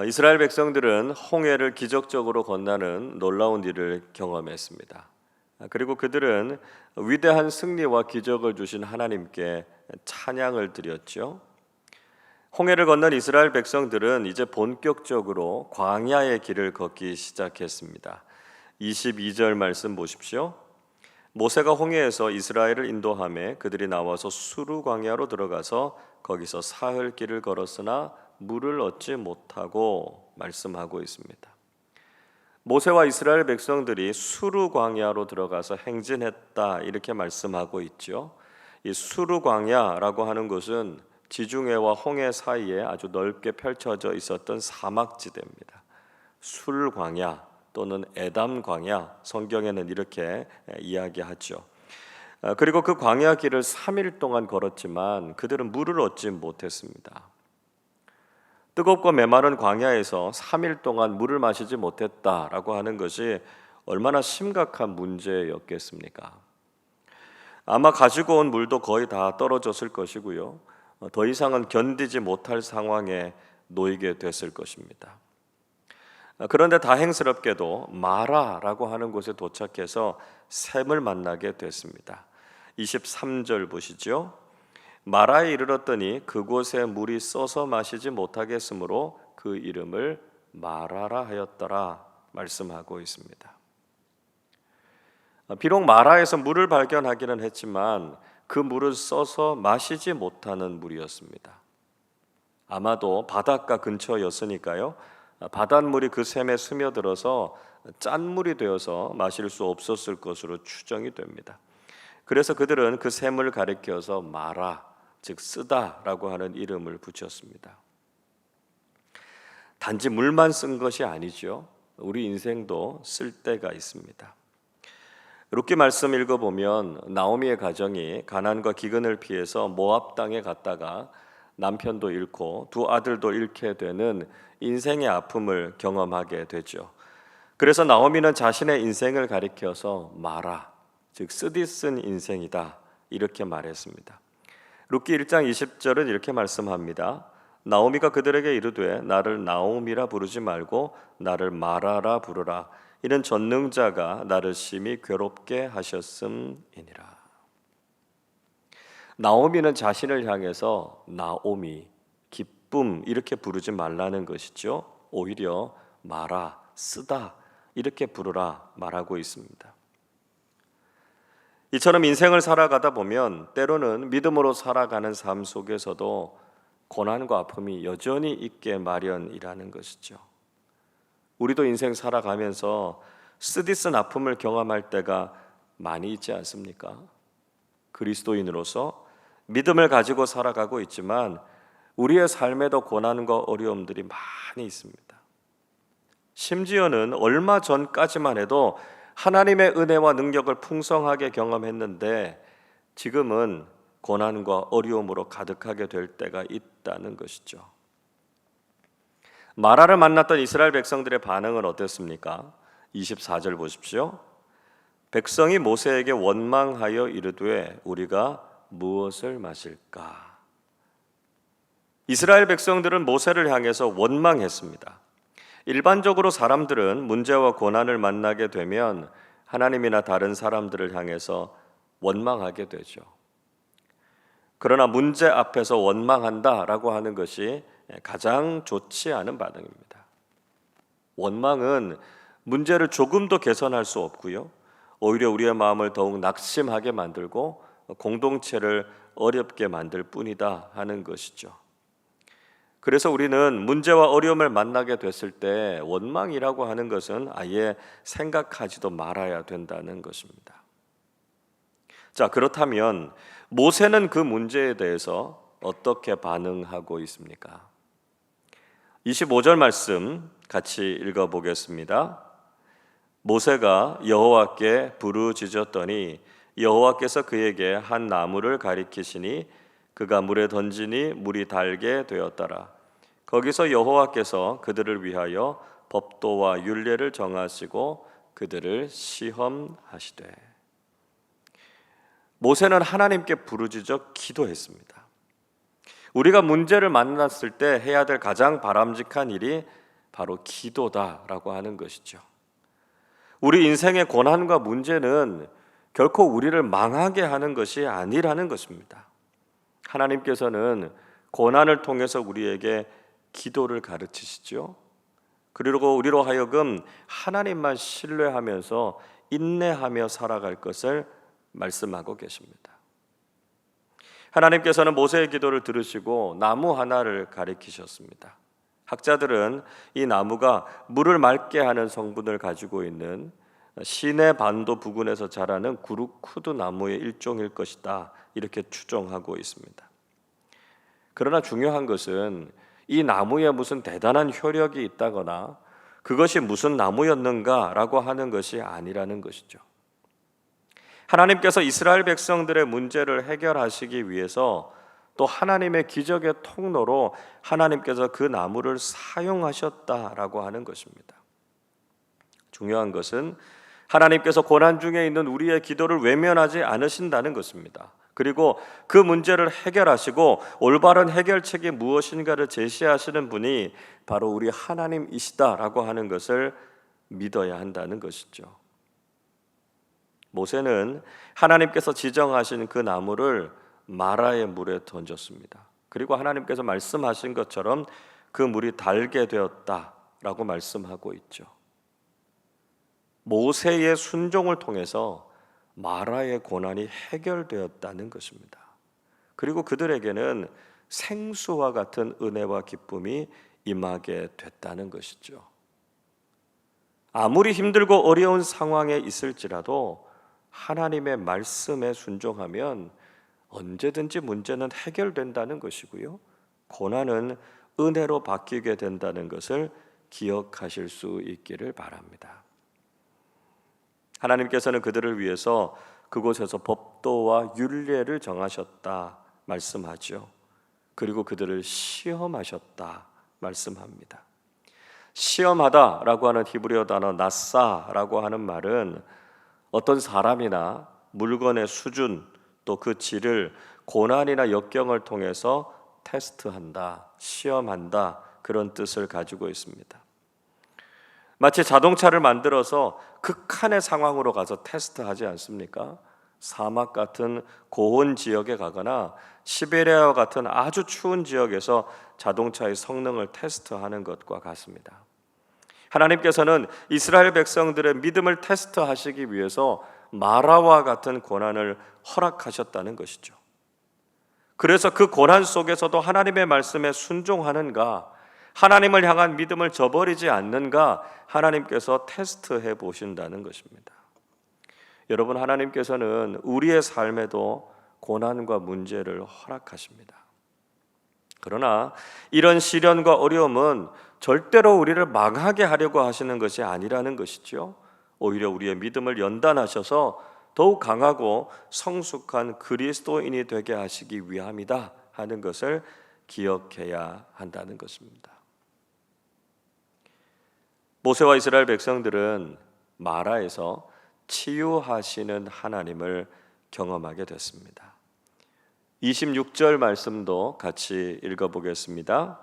이스라엘 백성들은 홍해를 기적적으로 건너는 놀라운 일을 경험했습니다. 그리고 그들은 위대한 승리와 기적을 주신 하나님께 찬양을 드렸죠. 홍해를 건넌 이스라엘 백성들은 이제 본격적으로 광야의 길을 걷기 시작했습니다. 22절 말씀 보십시오. 모세가 홍해에서 이스라엘을 인도하며 그들이 나와서 수르 광야로 들어가서 거기서 사흘 길을 걸었으나 물을 얻지 못하고 말씀하고 있습니다. 모세와 이스라엘 백성들이 수르 광야로 들어가서 행진했다 이렇게 말씀하고 있죠. 이 수르 광야라고 하는 곳은 지중해와 홍해 사이에 아주 넓게 펼쳐져 있었던 사막지대입니다. 술 광야 또는 에담 광야, 성경에는 이렇게 이야기하죠. 그리고 그 광야 길을 3일 동안 걸었지만 그들은 물을 얻지 못했습니다. 뜨겁고 메마른 광야에서 3일 동안 물을 마시지 못했다라고 하는 것이 얼마나 심각한 문제였겠습니까? 아마 가지고 온 물도 거의 다 떨어졌을 것이고요. 더 이상은 견디지 못할 상황에 놓이게 됐을 것입니다. 그런데 다행스럽게도 마라라고 하는 곳에 도착해서 샘을 만나게 됐습니다. 23절 보시죠. 마라에 이르렀더니 그곳에 물이 써서 마시지 못하겠으므로 그 이름을 마라라 하였더라 말씀하고 있습니다. 비록 마라에서 물을 발견하기는 했지만 그 물은 써서 마시지 못하는 물이었습니다. 아마도 바닷가 근처였으니까요. 바닷물이 그 샘에 스며들어서 짠물이 되어서 마실 수 없었을 것으로 추정이 됩니다. 그래서 그들은 그 샘을 가리켜서 마라, 즉 쓰다라고 하는 이름을 붙였습니다. 단지 물만 쓴 것이 아니죠. 우리 인생도 쓸 때가 있습니다. 룻기 말씀 읽어보면 나오미의 가정이 가난과 기근을 피해서 모압 땅에 갔다가 남편도 잃고 두 아들도 잃게 되는 인생의 아픔을 경험하게 되죠. 그래서 나오미는 자신의 인생을 가리켜서 마라, 즉 쓰디쓴 인생이다 이렇게 말했습니다. 룻기 1장 20절은 이렇게 말씀합니다. 나오미가 그들에게 이르되 나를 나오미라 부르지 말고 나를 마라라 부르라. 이는 전능자가 나를 심히 괴롭게 하셨음이니라. 나오미는 자신을 향해서 나오미, 기쁨 이렇게 부르지 말라는 것이죠. 오히려 마라, 쓰다 이렇게 부르라 말하고 있습니다. 이처럼 인생을 살아가다 보면 때로는 믿음으로 살아가는 삶 속에서도 고난과 아픔이 여전히 있게 마련이라는 것이죠. 우리도 인생 살아가면서 쓰디쓴 아픔을 경험할 때가 많이 있지 않습니까? 그리스도인으로서 믿음을 가지고 살아가고 있지만 우리의 삶에도 고난과 어려움들이 많이 있습니다. 심지어는 얼마 전까지만 해도 하나님의 은혜와 능력을 풍성하게 경험했는데 지금은 고난과 어려움으로 가득하게 될 때가 있다는 것이죠. 마라를 만났던 이스라엘 백성들의 반응은 어땠습니까? 24절 보십시오. 백성이 모세에게 원망하여 이르되 우리가 무엇을 마실까? 이스라엘 백성들은 모세를 향해서 원망했습니다. 일반적으로 사람들은 문제와 고난을 만나게 되면 하나님이나 다른 사람들을 향해서 원망하게 되죠. 그러나 문제 앞에서 원망한다라고 하는 것이 가장 좋지 않은 반응입니다. 원망은 문제를 조금도 개선할 수 없고요. 오히려 우리의 마음을 더욱 낙심하게 만들고 공동체를 어렵게 만들 뿐이다 하는 것이죠. 그래서 우리는 문제와 어려움을 만나게 됐을 때 원망이라고 하는 것은 아예 생각하지도 말아야 된다는 것입니다. 자, 그렇다면 모세는 그 문제에 대해서 어떻게 반응하고 있습니까? 25절 말씀 같이 읽어보겠습니다. 모세가 여호와께 부르짖었더니 여호와께서 그에게 한 나무를 가리키시니 그가 물에 던지니 물이 달게 되었더라. 거기서 여호와께서 그들을 위하여 법도와 율례를 정하시고 그들을 시험하시되. 모세는 하나님께 부르짖어 기도했습니다. 우리가 문제를 만났을 때 해야 될 가장 바람직한 일이 바로 기도다라고 하는 것이죠. 우리 인생의 고난과 문제는 결코 우리를 망하게 하는 것이 아니라는 것입니다. 하나님께서는 고난을 통해서 우리에게 기도를 가르치시죠. 그리고 우리로 하여금 하나님만 신뢰하면서 인내하며 살아갈 것을 말씀하고 계십니다. 하나님께서는 모세의 기도를 들으시고 나무 하나를 가리키셨습니다. 학자들은 이 나무가 물을 맑게 하는 성분을 가지고 있는 시내 반도 부근에서 자라는 구루쿠드 나무의 일종일 것이다, 이렇게 추정하고 있습니다. 그러나 중요한 것은 이 나무에 무슨 대단한 효력이 있다거나 그것이 무슨 나무였는가라고 하는 것이 아니라는 것이죠. 하나님께서 이스라엘 백성들의 문제를 해결하시기 위해서 또 하나님의 기적의 통로로 하나님께서 그 나무를 사용하셨다라고 하는 것입니다. 중요한 것은 하나님께서 고난 중에 있는 우리의 기도를 외면하지 않으신다는 것입니다. 그리고 그 문제를 해결하시고 올바른 해결책이 무엇인가를 제시하시는 분이 바로 우리 하나님이시다라고 하는 것을 믿어야 한다는 것이죠. 모세는 하나님께서 지정하신 그 나무를 마라의 물에 던졌습니다. 그리고 하나님께서 말씀하신 것처럼 그 물이 달게 되었다라고 말씀하고 있죠. 모세의 순종을 통해서 마라의 고난이 해결되었다는 것입니다. 그리고 그들에게는 생수와 같은 은혜와 기쁨이 임하게 됐다는 것이죠. 아무리 힘들고 어려운 상황에 있을지라도 하나님의 말씀에 순종하면 언제든지 문제는 해결된다는 것이고요, 고난은 은혜로 바뀌게 된다는 것을 기억하실 수 있기를 바랍니다. 하나님께서는 그들을 위해서 그곳에서 법도와 율례를 정하셨다 말씀하죠. 그리고 그들을 시험하셨다 말씀합니다. 시험하다라고 하는 히브리어 단어 나사라고 하는 말은 어떤 사람이나 물건의 수준 또 그 질을 고난이나 역경을 통해서 테스트한다, 시험한다, 그런 뜻을 가지고 있습니다. 마치 자동차를 만들어서 극한의 상황으로 가서 테스트하지 않습니까? 사막 같은 고온 지역에 가거나 시베리아와 같은 아주 추운 지역에서 자동차의 성능을 테스트하는 것과 같습니다. 하나님께서는 이스라엘 백성들의 믿음을 테스트하시기 위해서 마라와 같은 고난을 허락하셨다는 것이죠. 그래서 그 고난 속에서도 하나님의 말씀에 순종하는가, 하나님을 향한 믿음을 저버리지 않는가 하나님께서 테스트해 보신다는 것입니다. 여러분, 하나님께서는 우리의 삶에도 고난과 문제를 허락하십니다. 그러나 이런 시련과 어려움은 절대로 우리를 망하게 하려고 하시는 것이 아니라는 것이죠. 오히려 우리의 믿음을 연단하셔서 더욱 강하고 성숙한 그리스도인이 되게 하시기 위함이다 하는 것을 기억해야 한다는 것입니다. 모세와 이스라엘 백성들은 마라에서 치유하시는 하나님을 경험하게 됐습니다. 26절 말씀도 같이 읽어보겠습니다.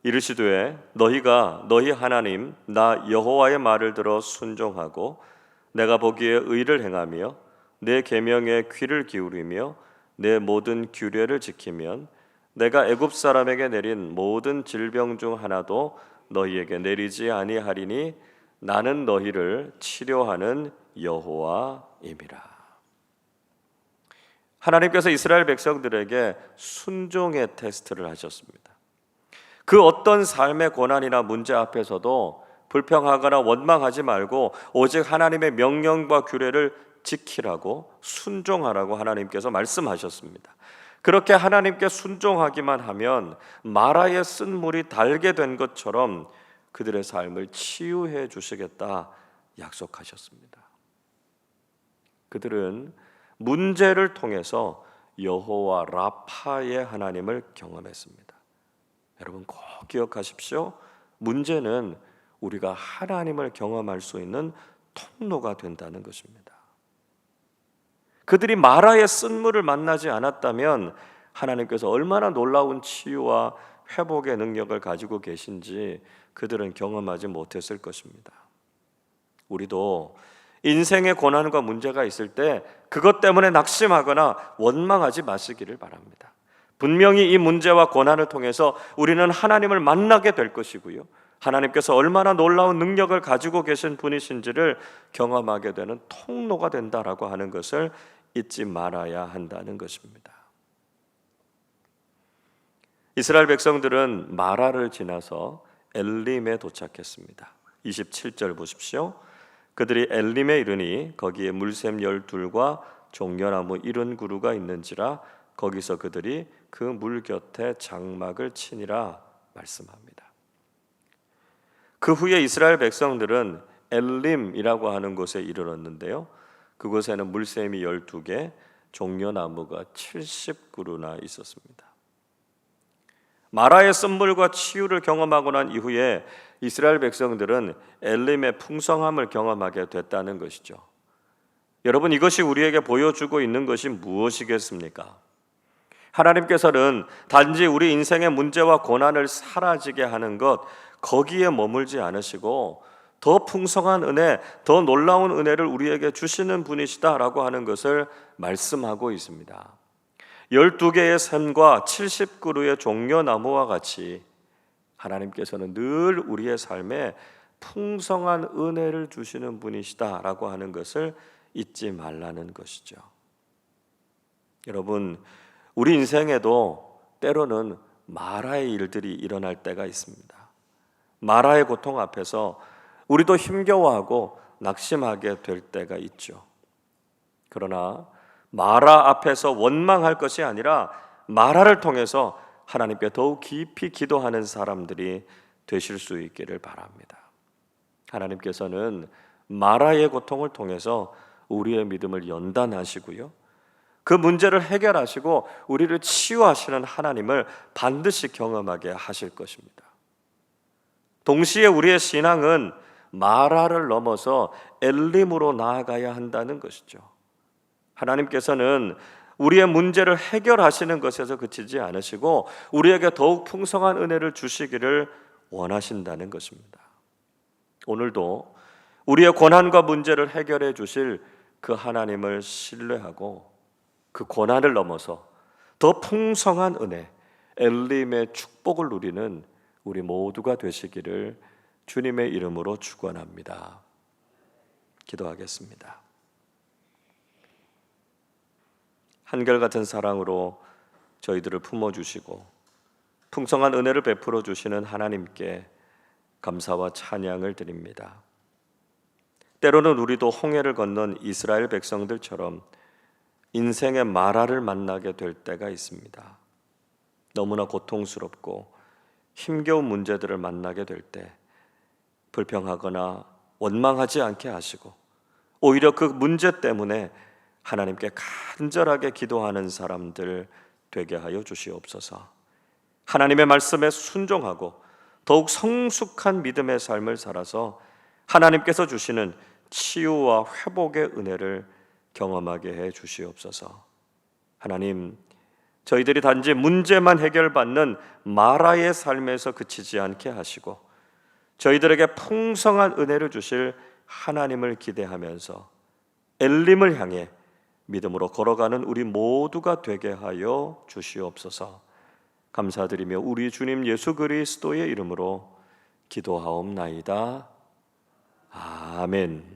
이르시되 너희가 너희 하나님 나 여호와의 말을 들어 순종하고 내가 보기에 의를 행하며 내 계명에 귀를 기울이며 내 모든 규례를 지키면 내가 애굽 사람에게 내린 모든 질병 중 하나도 너희에게 내리지 아니하리니 나는 너희를 치료하는 여호와임이라. 하나님께서 이스라엘 백성들에게 순종의 테스트를 하셨습니다. 그 어떤 삶의 고난이나 문제 앞에서도 불평하거나 원망하지 말고 오직 하나님의 명령과 규례를 지키라고, 순종하라고 하나님께서 말씀하셨습니다. 그렇게 하나님께 순종하기만 하면 마라의 쓴 물이 달게 된 것처럼 그들의 삶을 치유해 주시겠다 약속하셨습니다. 그들은 문제를 통해서 여호와 라파의 하나님을 경험했습니다. 여러분 꼭 기억하십시오. 문제는 우리가 하나님을 경험할 수 있는 통로가 된다는 것입니다. 그들이 마라의 쓴물을 만나지 않았다면 하나님께서 얼마나 놀라운 치유와 회복의 능력을 가지고 계신지 그들은 경험하지 못했을 것입니다. 우리도 인생의 고난과 문제가 있을 때 그것 때문에 낙심하거나 원망하지 마시기를 바랍니다. 분명히 이 문제와 고난을 통해서 우리는 하나님을 만나게 될 것이고요, 하나님께서 얼마나 놀라운 능력을 가지고 계신 분이신지를 경험하게 되는 통로가 된다라고 하는 것을 잊지 말아야 한다는 것입니다. 이스라엘 백성들은 마라를 지나서 엘림에 도착했습니다. 27절 보십시오. 그들이 엘림에 이르니 거기에 물샘 12과 종려나무 70그루가 있는지라 거기서 그들이 그 물 곁에 장막을 치니라 말씀합니다. 그 후에 이스라엘 백성들은 엘림이라고 하는 곳에 이르렀는데요, 그곳에는 물샘이 12개, 종려나무가 70그루나 있었습니다. 마라의 쓴물과 치유를 경험하고 난 이후에 이스라엘 백성들은 엘림의 풍성함을 경험하게 됐다는 것이죠. 여러분, 이것이 우리에게 보여주고 있는 것이 무엇이겠습니까? 하나님께서는 단지 우리 인생의 문제와 고난을 사라지게 하는 것, 거기에 머물지 않으시고 더 풍성한 은혜, 더 놀라운 은혜를 우리에게 주시는 분이시다라고 하는 것을 말씀하고 있습니다. 12개의 샘과 70그루의 종려나무와 같이 하나님께서는 늘 우리의 삶에 풍성한 은혜를 주시는 분이시다라고 하는 것을 잊지 말라는 것이죠. 여러분, 우리 인생에도 때로는 마라의 일들이 일어날 때가 있습니다. 마라의 고통 앞에서 우리도 힘겨워하고 낙심하게 될 때가 있죠. 그러나 마라 앞에서 원망할 것이 아니라 마라를 통해서 하나님께 더욱 깊이 기도하는 사람들이 되실 수 있기를 바랍니다. 하나님께서는 마라의 고통을 통해서 우리의 믿음을 연단하시고요, 그 문제를 해결하시고 우리를 치유하시는 하나님을 반드시 경험하게 하실 것입니다. 동시에 우리의 신앙은 마라를 넘어서 엘림으로 나아가야 한다는 것이죠. 하나님께서는 우리의 문제를 해결하시는 것에서 그치지 않으시고 우리에게 더욱 풍성한 은혜를 주시기를 원하신다는 것입니다. 오늘도 우리의 고난과 문제를 해결해 주실 그 하나님을 신뢰하고 그 고난을 넘어서 더 풍성한 은혜, 엘림의 축복을 누리는 우리 모두가 되시기를 주님의 이름으로 축원합니다. 기도하겠습니다. 한결같은 사랑으로 저희들을 품어주시고 풍성한 은혜를 베풀어 주시는 하나님께 감사와 찬양을 드립니다. 때로는 우리도 홍해를 건넌 이스라엘 백성들처럼 인생의 마라를 만나게 될 때가 있습니다. 너무나 고통스럽고 힘겨운 문제들을 만나게 될 때 불평하거나 원망하지 않게 하시고 오히려 그 문제 때문에 하나님께 간절하게 기도하는 사람들 되게 하여 주시옵소서. 하나님의 말씀에 순종하고 더욱 성숙한 믿음의 삶을 살아서 하나님께서 주시는 치유와 회복의 은혜를 경험하게 해 주시옵소서. 하나님, 저희들이 단지 문제만 해결받는 마라의 삶에서 그치지 않게 하시고 저희들에게 풍성한 은혜를 주실 하나님을 기대하면서 엘림을 향해 믿음으로 걸어가는 우리 모두가 되게 하여 주시옵소서. 감사드리며 우리 주님 예수 그리스도의 이름으로 기도하옵나이다. 아멘.